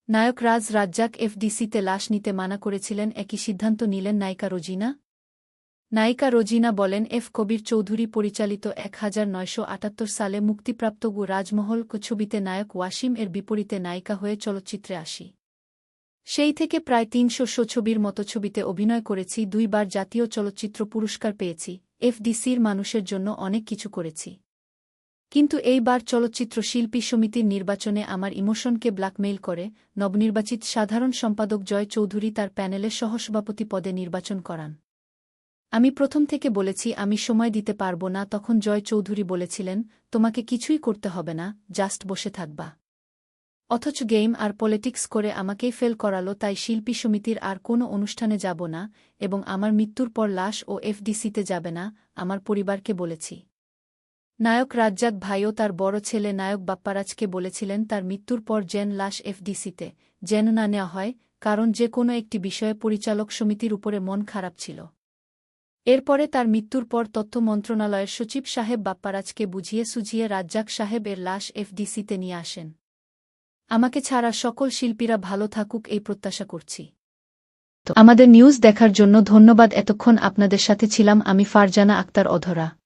নায়ক রাজ রাজ্জাক এফডিসিতে লাশ নিতে মানা করেছিলেন, একই সিদ্ধান্ত নিলেন নায়িকা রোজিনা। নায়িকা রোজিনা বলেন, কবির চৌধুরী পরিচালিত 1978 সালে মুক্তিপ্রাপ্ত রাজমহল ছবিতে নায়ক ওয়াসিম এর বিপরীতে নায়িকা হয়ে চলচ্চিত্রে আসি। সেই থেকে প্রায় ৩০০ ছবির মতো ছবিতে অভিনয় করেছি, ২ বার জাতীয় চলচ্চিত্র পুরস্কার পেয়েছি, এফডিসির মানুষের জন্য অনেক কিছু করেছি। কিন্তু এইবার চলচ্চিত্র শিল্পী সমিতির নির্বাচনে আমার ইমোশনকে ব্ল্যাকমেইল করে নবনির্বাচিত সাধারণ সম্পাদক জয় চৌধুরী তার প্যানেলের সহসভাপতি পদে নির্বাচন করান। আমি প্রথম থেকে বলেছি আমি সময় দিতে পারব না, তখন জয় চৌধুরী বলেছিলেন, তোমাকে কিছুই করতে হবে না, জাস্ট বসে থাকবা। অথচ গেম আর পলিটিক্স করে আমাকেই ফেল করালো, তাই শিল্পী সমিতির আর কোনো অনুষ্ঠানে যাব না এবং আমার মৃত্যুর পর লাশ ও এফডিসিতে যাবে না, আমার পরিবারকে বলেছি। নায়ক রাজ্জাক ভাইও তার বড় ছেলে নায়ক বাপ্পারাজকে বলেছিলেন তার মৃত্যুর পর যেন লাশ এফডিসিতে যেন না নেওয়া হয়, কারণ যে কোনো একটি বিষয়ে পরিচালক সমিতির উপরে মন খারাপ ছিল। এরপরে তার মৃত্যুর পর তথ্য মন্ত্রণালয়ের সচিব সাহেব বাপ্পারাজকে বুঝিয়ে সুঝিয়ে রাজ্জাক সাহেব এর লাশ এফডিসিতে নিয়ে আসেন। আমাকে ছাড়া সকল শিল্পীরা ভালো থাকুক এই প্রত্যাশা করছি। আমাদের নিউজ দেখার জন্য ধন্যবাদ। এতক্ষণ আপনাদের সাথে ছিলাম আমি ফারজানা আক্তার অধরা।